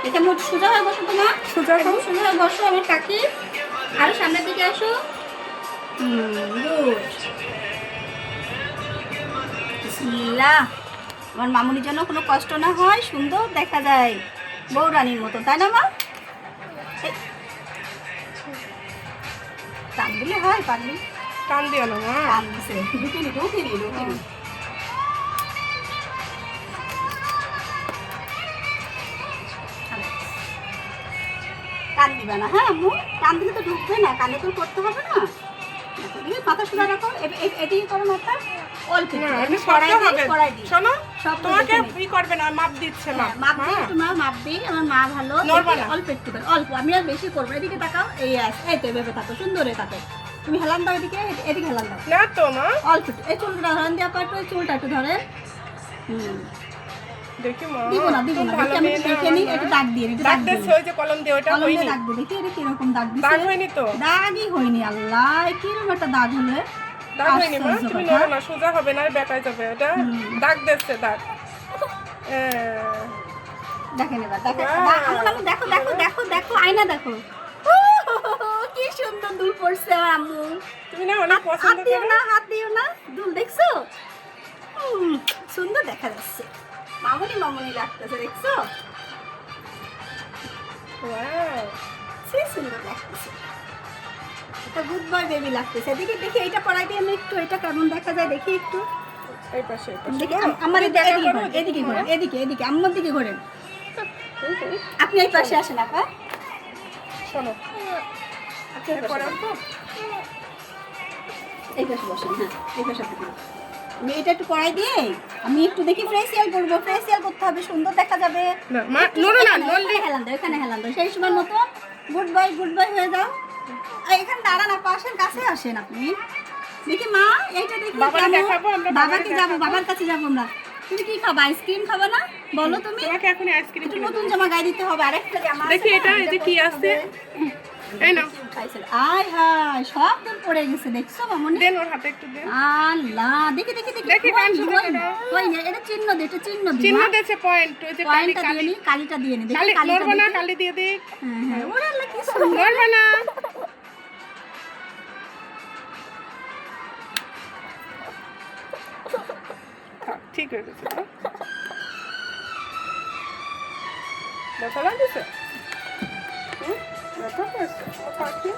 এটা মোট সোজা হয়ে বসো তোমার, সোজা হও। সোজা হয়ে বসো আমার কাকি। আরো সামনের দিকে আসো। গুড। বিসমিল্লাহ। আমার মামুনির জন্য কোনো কষ্ট না হয়, সুন্দর দেখা যায়, বউ রানীর মতো, তাই না মা? এই, টান দিলে হয় পারলি? টান দিও না মা। টান দিছে, ঢুকিনি ঢুকিনি ঢুকিনি। টান দিবা না, হ্যাঁ আম্মু, টান দিলে তো ঢুকবে না, কানে তো করতে হবে না। মাথা সোজা রাখো, এদিকে করো মাথা। অল্প না, একটু, আমি সরাই করতে দিই, হবে। সরাই দিই। শোনো, সব তো তোমাকে দেখে নিই। ই করবে না, মাপ দিচ্ছে হ্যাঁ, মাপ। মাপ দিই, হ্যাঁ। তোমার মাপ দিই, আমার মা ভালো। নড়বা দেখি, না। অল্প একটু করে, অল্প, আমি আর বেশি করবো। এদিকে তাকাও, এই এই তো এভাবে থাকো, সুন্দরে থাকো। তুমি হেলান দাও এদিকে, এদিকে হেলান দাও। না তো মা। অল্প একটু, এই চুলটা ধরেন দেওয়া পারতো, এই চুলটা একটু ধরেন। দেখি মা। দিব না, দিব তুমি না, ভালো দেখি আমি মেয়ে একটু না দেখে আমার নিই, মা। একটু দাগ দিয়ে নিই, একটু দাগ দাগ দিয়ে দিচ্ছে নিই। ওই যে কলম দিয়ে, ওটা কলম দিয়ে হয়নি। দাগ দিয়ে দেখি, এটা কিরকম দাগ দিছে। দাগ হয়নি তো। দাগই হয়নি, আল্লাহ, কিরকম একটা দাগ হলে। দাগ হয়নি মা, আশ্চর্য তুমি কথা। নড়ো না, সোজা হবে না, বেকায় যাবে ওটা। দাগ দিচ্ছে দাগ। দেখেন এবার, দেখেন। Wow! আম্মু, আম্মু, দেখো দেখো দেখো দেখো, আয়না দেখো। কি সুন্দর দুল পড়ছে আমার আম্মু। তুমি না অনেক হাত পছন্দ দিও করো। না, হাত দিও না, দুল দেখছো? সুন্দর দেখা যাচ্ছে, মামুনি মামুনি লাগতেছে, দেখছো? Wow! সে সুন্দর লাগতেছে, এটা গুড বয় বেবি লাগতেছে। দেখি দেখি, এইটা পরাই দিই আমি একটু, এটা কেমন দেখা যায় দেখি একটু। এই পাশে, এই পাশে। দেখি মা, আমার তুমি এদিকে দেখা করো, ঘোরেন, এদিকে দেখি ঘোরেন, মা। এদিকে এদিকে, আম্মুর দিকে ঘোরেন। আপনি এই পাশে আসেন আপা। শোনো, আপনি এই পরে পাশে আসবো? এই পাশে বসেন, হ্যাঁ এই পাশে থাকুন। আমি এটা একটু পরাই দিয়ে আমি একটু দেখি, ফেসিয়াল করবো, ফেসিয়াল করতে হবে, সুন্দর দেখা যাবে। না, মা, একটু নড়ো না, এখানে, নড়লে। এখানে হেলান দাও, এখানে হেলান দাও, সেই সময় মতো গুড বয় হয়ে যাও। এখানে দাঁড়ান আপা, আসেন, কাছে আসেন আপনি। দেখি মা, এইটা দেখি বাবারে কেমন। দেখাবো, আমরা বাবাকে যাবো, দেখাবো। বাবার কাছে যাবো আমরা। তুমি কি খাবা, আইসক্রিম খাবা না? বলো তুমি। তোমাকে এখন আইসক্রিম একটু কিনে নতুন দেবো। জামা গায়ে দিতে হবে, আরেকটা জামা আছে দেখি না, এটা, এই যে কি পরতে আছে। হবে। এই নাও, আয় হায়, সব দুল পড়ে গেছে, দেখছো মামুনি? দেন ওর হাতে একটু দেন। আল্লাহ, দেখি দেখি দেখি, দেখি, কান সোজা করো। হয়নি, এটা চিহ্ন দে, এটা চিহ্ন দি। চিহ্ন দিয়েছে পয়েন্ট, ওই যে কালি পয়েন্টটা কালি। দিয়ে নি, কালিটা দিয়ে নি, দেখি কালি কালিটা নড়বো না, দেখি। কালি দিয়ে দিক। হ্যাঁ হ্যাঁ, ওরে আল্লাহ, কি সুন্দর। নড়বে না। থাক, ঠিক হয়ে গেছে। ব্যথা লাগছে? ব্যথা করছে? ও পাখি?